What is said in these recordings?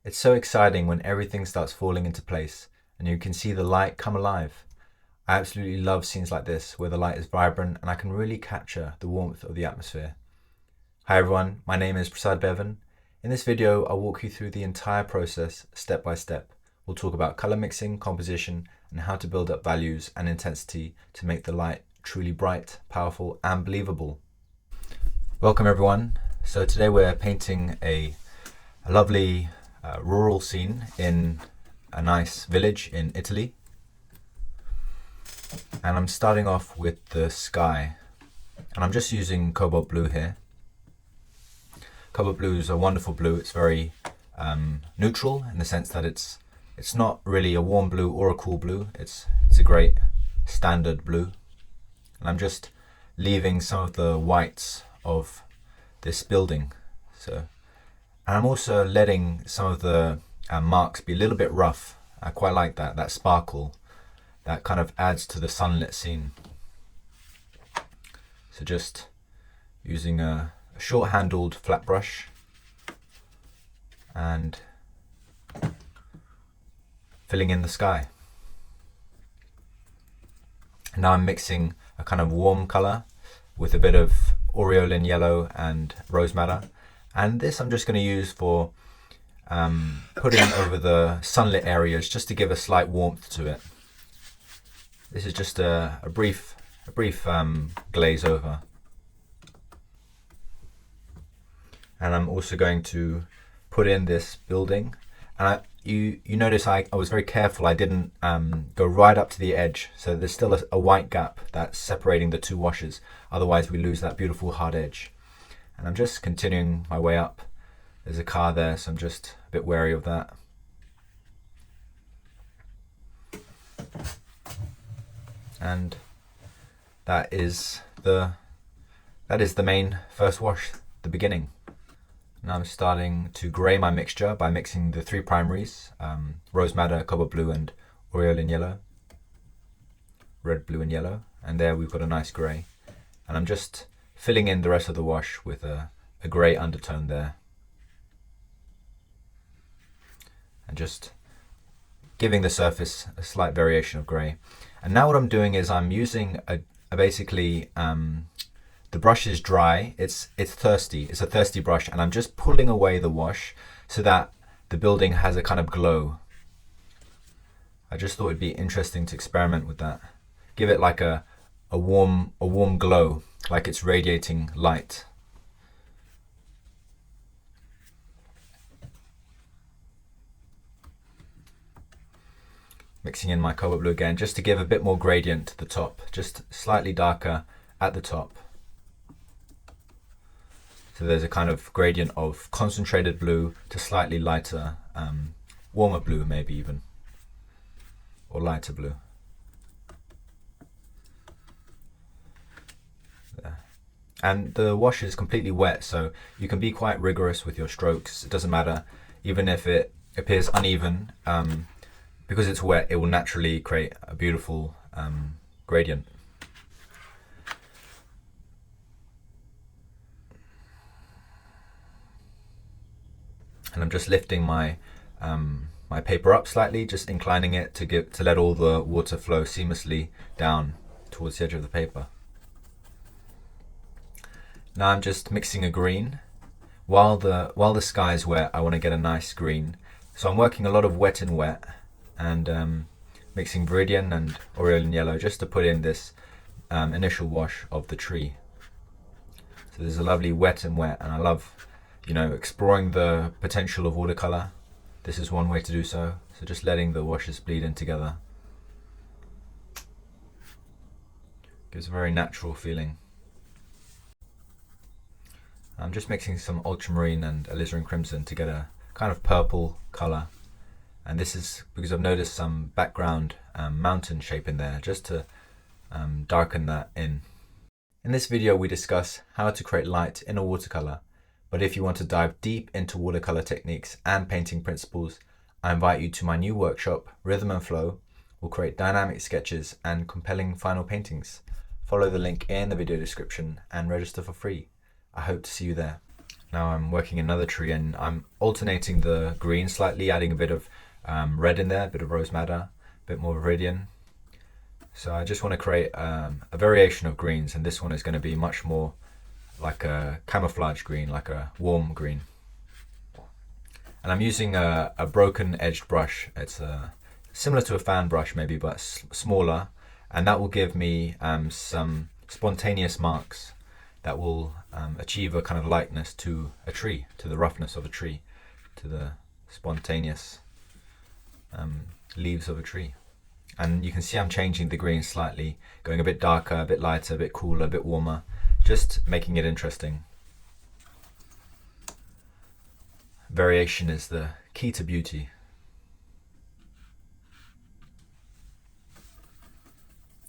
It's so exciting when everything starts falling into place and you can see the light come alive. I absolutely love scenes like this where the light is vibrant and I can really capture the warmth of the atmosphere. Hi everyone, my name is Prasad Beaven. In this video, I'll walk you through the entire process step by step. We'll talk about color mixing, composition, and how to build up values and intensity to make the light truly bright, powerful, and believable. Welcome everyone. So today we're painting a lovely rural scene in a nice village in Italy. And I'm starting off with the sky. And I'm just using cobalt blue here. Cobalt blue is a wonderful blue. It's very neutral in the sense that it's not really a warm blue or a cool blue. It's a great standard blue. And I'm just leaving some of the whites of this building. And I'm also letting some of the marks be a little bit rough. I quite like that sparkle that kind of adds to the sunlit scene. So just using a short-handled flat brush and filling in the sky. And now I'm mixing a kind of warm color with a bit of aureolin yellow and rose madder. And this I'm just going to use for putting over the sunlit areas just to give a slight warmth to it. This is just a brief glaze over. And I'm also going to put in this building. And you notice I was very careful. I didn't go right up to the edge. So there's still a white gap that's separating the two washes. Otherwise we lose that beautiful hard edge. And I'm just continuing my way up. There's a car there, so I'm just a bit wary of that. And that is the main first wash, the beginning. Now I'm starting to grey my mixture by mixing the three primaries, rose madder, cobalt blue, and aureolin yellow. Red, blue, and yellow. And there we've got a nice grey. And I'm just filling in the rest of the wash with a grey undertone there. And just giving the surface a slight variation of grey. And now what I'm doing is I'm using basically the brush is dry, it's thirsty, it's a thirsty brush, and I'm just pulling away the wash so that the building has a kind of glow. I just thought it'd be interesting to experiment with that. Give it like a warm glow, like it's radiating light. Mixing in my cobalt blue again, just to give a bit more gradient to the top, just slightly darker at the top. So there's a kind of gradient of concentrated blue to slightly lighter, warmer blue maybe even, or lighter blue. There. And the wash is completely wet, so you can be quite rigorous with your strokes. It doesn't matter, even if it appears uneven, because it's wet, it will naturally create a beautiful gradient. And I'm just lifting my my paper up slightly, just inclining it to let all the water flow seamlessly down towards the edge of the paper. Now I'm just mixing a green. While the sky is wet, I want to get a nice green. So I'm working a lot of wet in wet, and mixing viridian and aureolin yellow just to put in this initial wash of the tree. So there's a lovely wet and wet, and I love, exploring the potential of watercolor. This is one way to do so. So just letting the washes bleed in together. Gives a very natural feeling. I'm just mixing some ultramarine and alizarin crimson to get a kind of purple color. And this is because I've noticed some background mountain shape in there, just to darken that in. In this video we discuss how to create light in a watercolor, but if you want to dive deep into watercolor techniques and painting principles, I invite you to my new workshop, Rhythm and Flow. We'll create dynamic sketches and compelling final paintings. Follow the link in the video description and register for free. I hope to see you there. Now I'm working another tree and I'm alternating the green slightly, adding a bit of red in there, a bit of rose madder, a bit more viridian. So I just want to create a variation of greens, and this one is going to be much more like a camouflage green, like a warm green. And I'm using a broken edged brush. It's similar to a fan brush maybe, but smaller, and that will give me some spontaneous marks that will achieve a kind of likeness to a tree, to the roughness of a tree, to the spontaneous leaves of a tree. And you can see I'm changing the green slightly, going a bit darker, a bit lighter, a bit cooler, a bit warmer, just making it interesting. Variation is the key to beauty.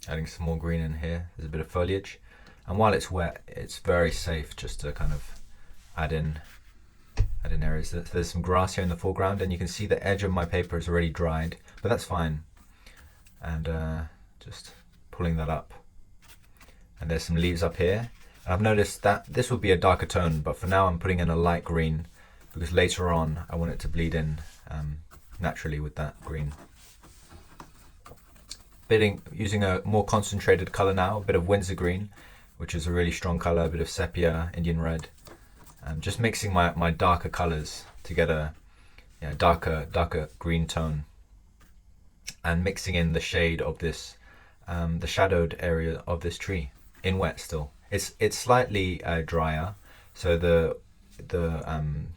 Adding some more green in here, there's a bit of foliage. And while it's wet, it's very safe just to kind of add in areas. There's some grass here in the foreground, and you can see the edge of my paper is already dried, but that's fine. And just pulling that up. And there's some leaves up here. And I've noticed that this would be a darker tone, but for now I'm putting in a light green because later on I want it to bleed in naturally with that green. Using a more concentrated color now, a bit of Windsor green, which is a really strong color, a bit of sepia, Indian red. Just mixing my darker colors to get a darker green tone, and mixing in the shade of this, the shadowed area of this tree in wet still. It's slightly drier, so the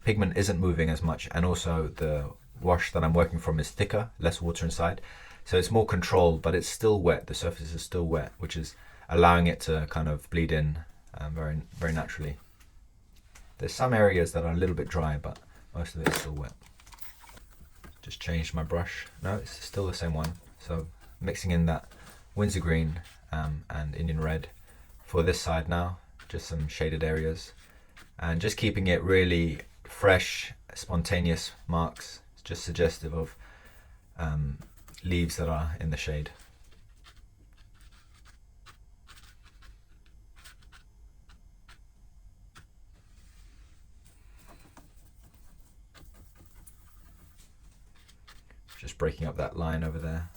pigment isn't moving as much, and also the wash that I'm working from is thicker, less water inside, so it's more controlled, but it's still wet. The surface is still wet, which is allowing it to kind of bleed in very, very naturally. There's some areas that are a little bit dry, but most of it is still wet. Just changed my brush. No, it's still the same one. So mixing in that Windsor green and Indian red for this side now, just some shaded areas, and just keeping it really fresh, spontaneous marks. It's just suggestive of leaves that are in the shade. Just breaking up that line over there.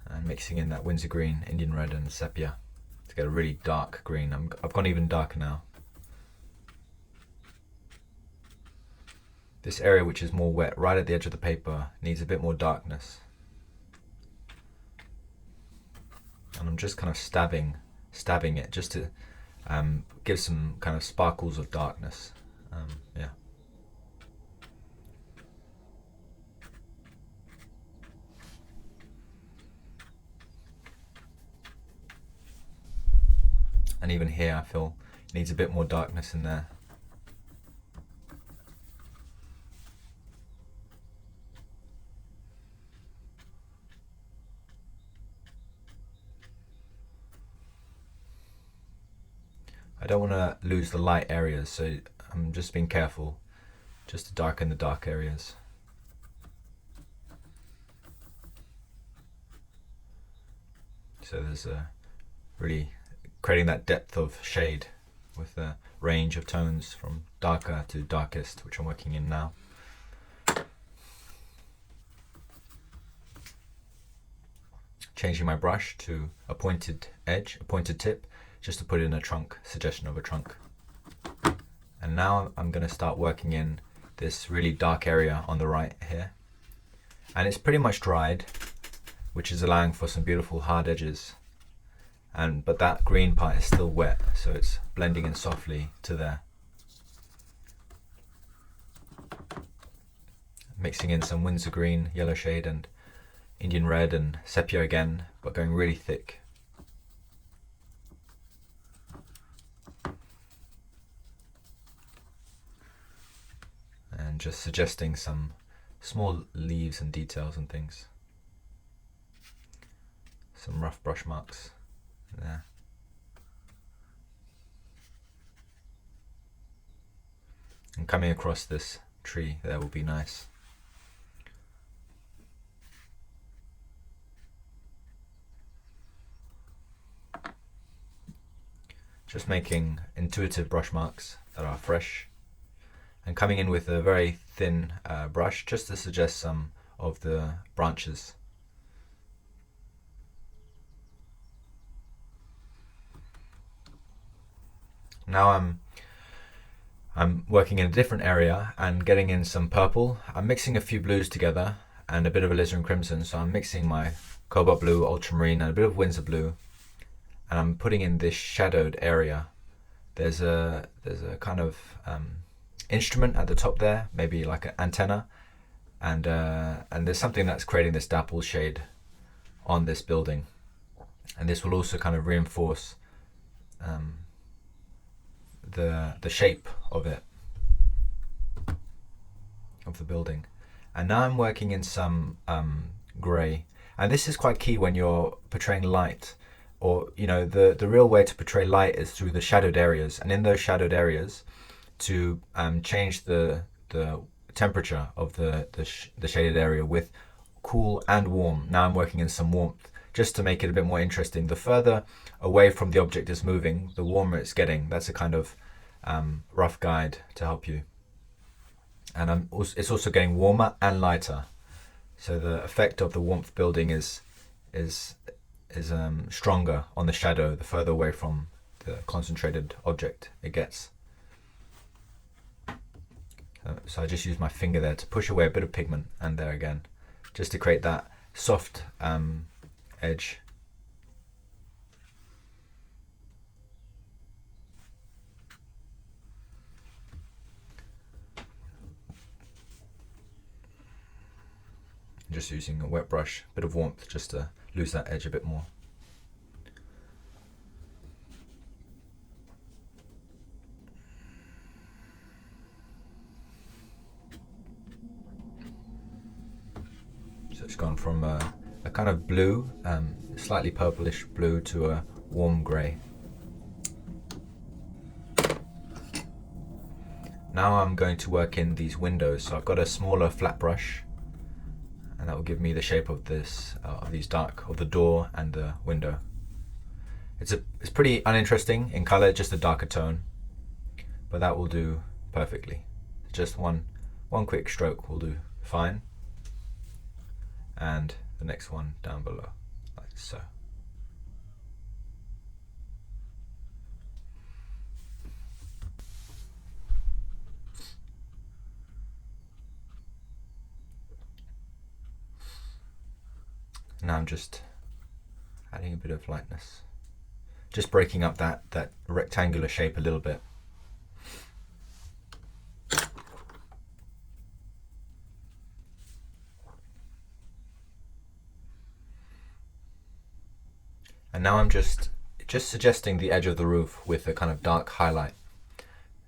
And mixing in that Windsor green, Indian red and sepia to get a really dark green. I've gone even darker now. This area, which is more wet, right at the edge of the paper, needs a bit more darkness. And I'm just kind of stabbing it just to give some kind of sparkles of darkness. Yeah. And even here I feel it needs a bit more darkness in there. I don't want to lose the light areas, so I'm just being careful just to darken the dark areas. So there's really creating that depth of shade with a range of tones from darker to darkest, which I'm working in now. Changing my brush to a pointed edge, a pointed tip, just to put in a trunk, suggestion of a trunk. And now I'm going to start working in this really dark area on the right here. And it's pretty much dried, which is allowing for some beautiful hard edges. But that green part is still wet, so it's blending in softly to there. Mixing in some Windsor green, yellow shade, and Indian red and sepia again, but going really thick. And just suggesting some small leaves and details and things. Some rough brush marks there. And coming across this tree there will be nice. just making intuitive brush marks that are fresh, and coming in with a very thin brush just to suggest some of the branches. Now I'm working in a different area and getting in some purple. I'm mixing a few blues together and a bit of alizarin crimson, so I'm mixing my cobalt blue, ultramarine, and a bit of Winsor blue, and I'm putting in this shadowed area. There's a kind of instrument at the top there, maybe like an antenna, and there's something that's creating this dapple shade on this building, and this will also kind of reinforce the shape of it, of the building. And now I'm working in some grey, and this is quite key when you're portraying light, or the real way to portray light is through the shadowed areas, and in those shadowed areas to change the temperature of the shaded area with cool and warm. Now I'm working in some warmth just to make it a bit more interesting. The further away from the object is moving, the warmer it's getting. That's a kind of rough guide to help you. And it's also getting warmer and lighter, so the effect of the warmth building is stronger on the shadow the further away from the concentrated object it gets. So I just use my finger there to push away a bit of pigment, and there again, just to create that soft edge. Just using a wet brush, a bit of warmth just to lose that edge a bit more. So it's gone from a kind of blue, slightly purplish blue, to a warm grey. Now I'm going to work in these windows. So I've got a smaller flat brush, and that will give me the shape of this, of the door and the window. It's pretty uninteresting in color, just a darker tone, but that will do perfectly. Just one quick stroke will do fine, and the next one down below, like so. Now I'm just adding a bit of lightness, just breaking up that rectangular shape a little bit. And now I'm just suggesting the edge of the roof with a kind of dark highlight,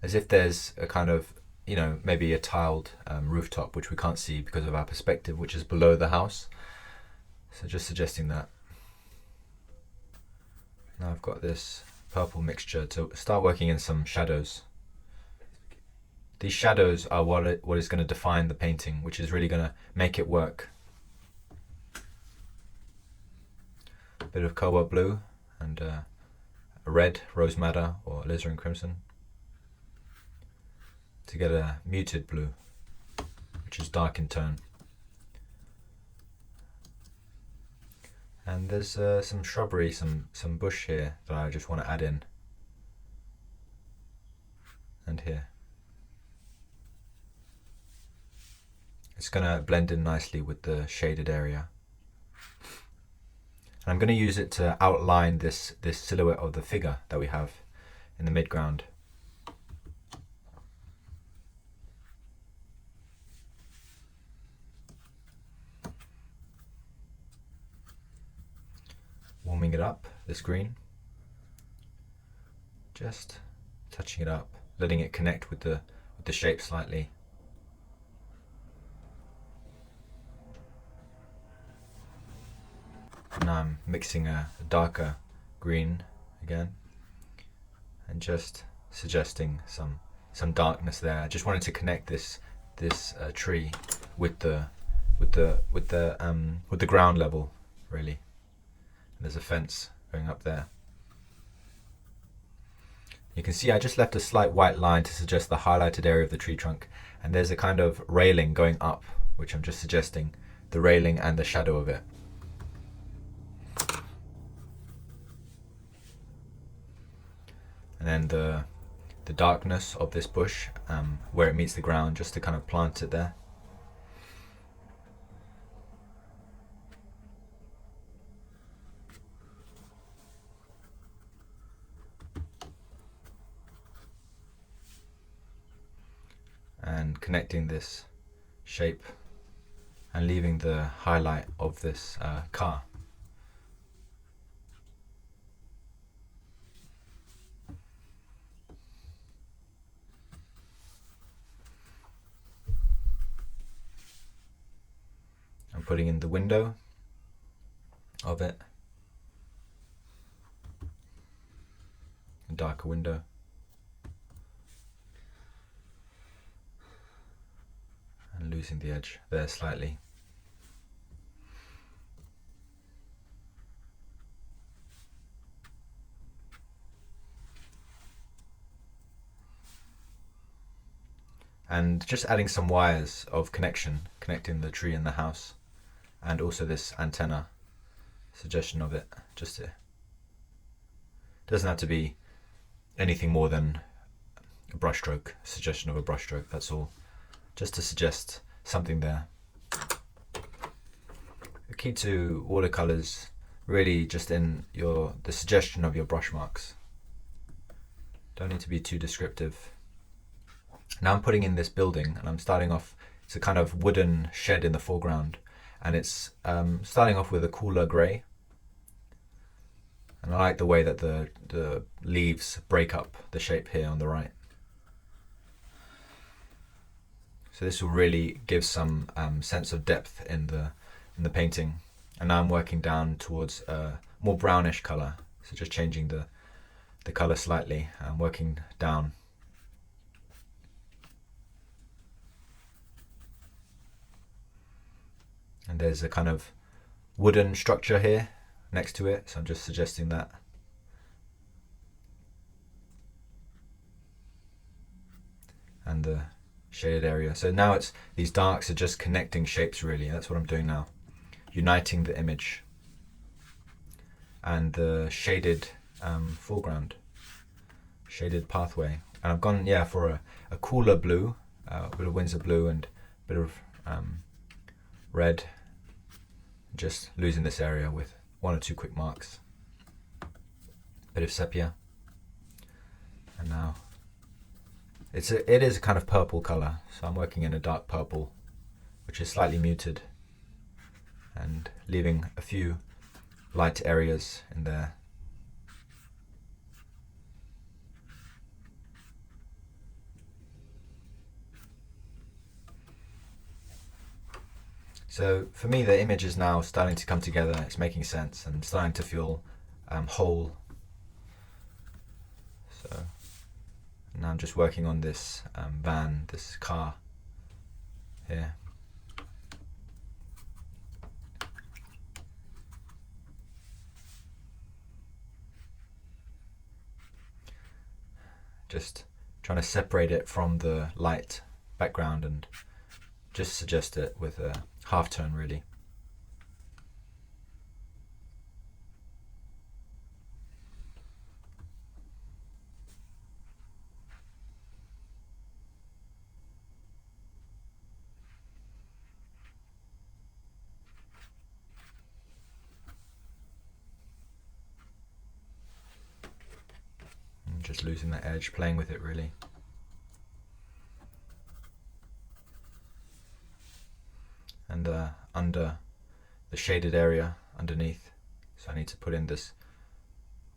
as if there's a kind of, maybe a tiled rooftop, which we can't see because of our perspective, which is below the house. So just suggesting that. Now I've got this purple mixture to start working in some shadows. These shadows are what is going to define the painting, which is really going to make it work. A bit of cobalt blue and a red rose madder or alizarin crimson to get a muted blue, which is dark in tone. And there's some shrubbery, some bush here that I just want to add in, and here. It's going to blend in nicely with the shaded area. And I'm going to use it to outline this silhouette of the figure that we have in the midground. Warming it up, this green. Just touching it up, letting it connect with the shape slightly. Now I'm mixing a darker green again, and just suggesting some darkness there. I just wanted to connect this tree with the ground level, really. And there's a fence going up there. You can see I just left a slight white line to suggest the highlighted area of the tree trunk, and there's a kind of railing going up, which I'm just suggesting the railing and the shadow of it. And then the darkness of this bush, where it meets the ground, just to kind of plant it there. And connecting this shape and leaving the highlight of this car. I'm putting in the window of it, a darker window. And losing the edge there slightly. And just adding some wires of connection, connecting the tree and the house, and also this antenna, suggestion of it. Just to, doesn't have to be anything more than a brushstroke, suggestion of a brushstroke, that's all. Just to suggest something there. The key to watercolors really just in the suggestion of your brush marks. Don't need to be too descriptive. Now I'm putting in this building, and I'm starting off, it's a kind of wooden shed in the foreground, and it's starting off with a cooler grey. And I like the way that the leaves break up the shape here on the right. So this will really give some sense of depth in the painting. And now I'm working down towards a more brownish colour, so just changing the colour slightly and working down. And there's a kind of wooden structure here next to it, so I'm just suggesting that. And the shaded area. So now it's these darks are just connecting shapes really. That's what I'm doing now. Uniting the image. And the shaded foreground. Shaded pathway. And I've gone, for a cooler blue, a bit of Winsor blue and a bit of red. Just losing this area with one or two quick marks. Bit of sepia. And now it is a kind of purple color, so I'm working in a dark purple, which is slightly muted, and leaving a few light areas in there. So for me, the image is now starting to come together. It's making sense and starting to feel whole. So now I'm just working on this van, this car here. Just trying to separate it from the light background and just suggest it with a half tone really. And just losing that edge, playing with it really. And under the shaded area underneath, so I need to put in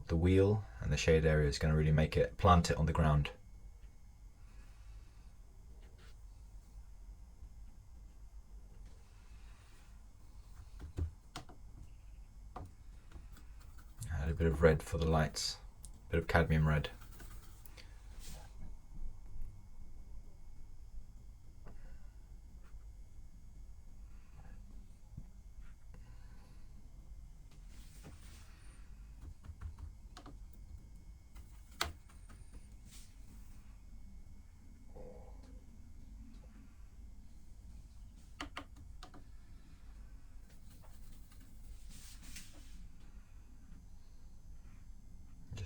the wheel, and the shade area is going to really make it, plant it on the ground. Add a bit of red for the lights, a bit of cadmium red.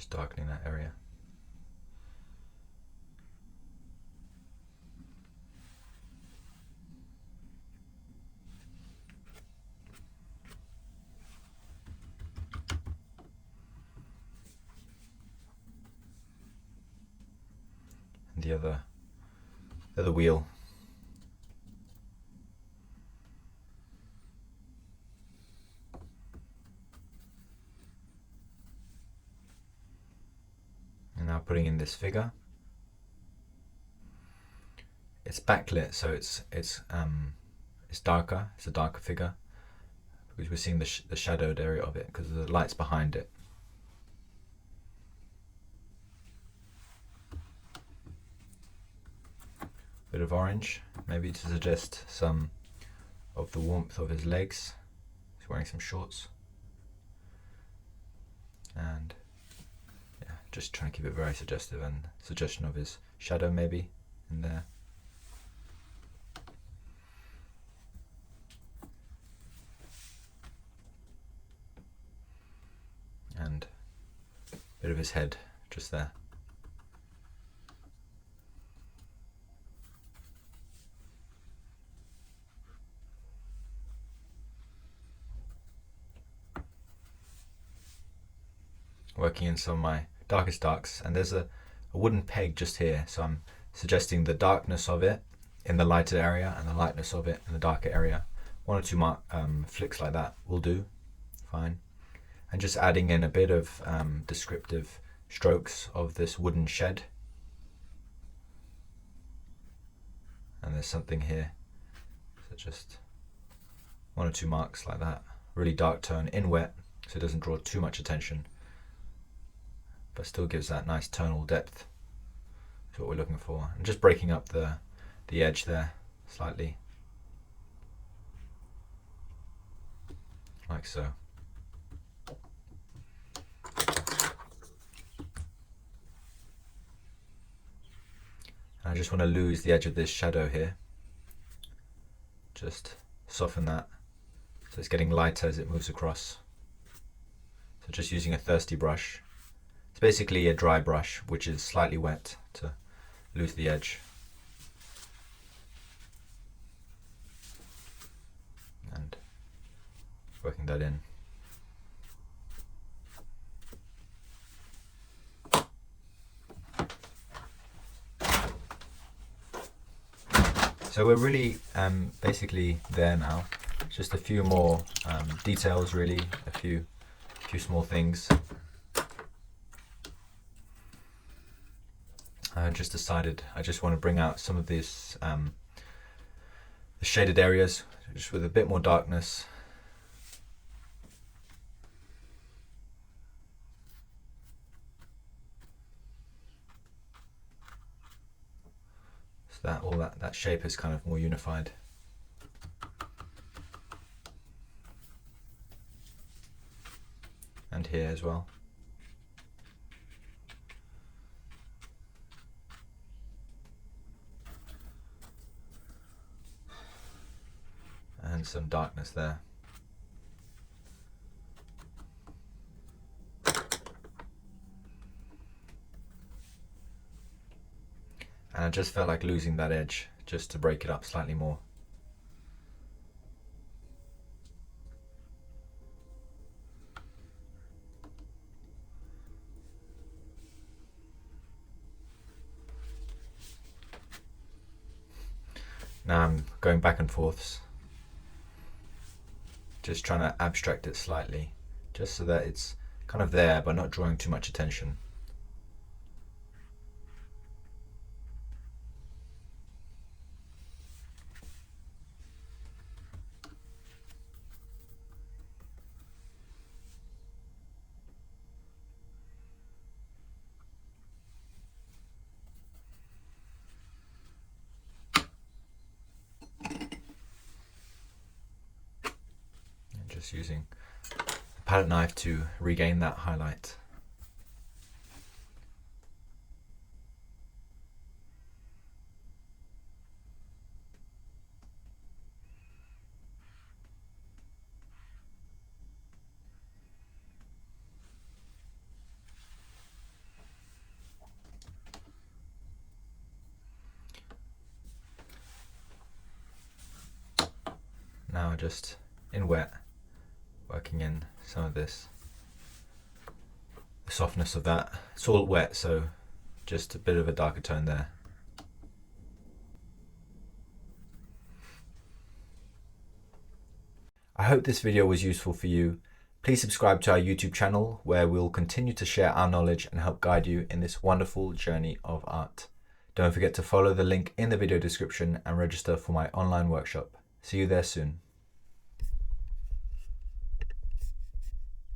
just darkening that area. And the other wheel. And now putting in this figure. It's backlit, so it's darker. It's a darker figure because we're seeing the shadowed area of it because the light's behind it. Bit of orange, maybe to suggest some of the warmth of his legs. He's wearing some shorts. And yeah, just trying to keep it very suggestive, and suggestion of his shadow maybe in there. And a bit of his head just there. Working in some of my darkest darks, and there's a wooden peg just here, so I'm suggesting the darkness of it in the lighter area and the lightness of it in the darker area. One or two flicks like that will do fine. And just adding in a bit of descriptive strokes of this wooden shed. And there's something here, so just one or two marks like that. Really dark tone in wet, so it doesn't draw too much attention, but still gives that nice tonal depth. That's what we're looking for. And just breaking up the edge there slightly, like so. And I just want to lose the edge of this shadow here. Just soften that so it's getting lighter as it moves across. So just using a thirsty brush. It's basically a dry brush which is slightly wet to lose the edge. And working that in. So we're really basically there now. Just a few more details, really, a few small things. I just decided I just want to bring out some of these the shaded areas, just with a bit more darkness. So that shape is kind of more unified. And here as well. And some darkness there. And I just felt like losing that edge just to break it up slightly more. Now I'm going back and forths, just trying to abstract it slightly, just so that it's kind of there but not drawing too much attention. Just using the palette knife to regain that highlight. now just in wet, working in some of this, the softness of that. It's all wet, so just a bit of a darker tone there. I hope this video was useful for you. Please subscribe to our YouTube channel, where we'll continue to share our knowledge and help guide you in this wonderful journey of art. Don't forget to follow the link in the video description and register for my online workshop. See you there soon.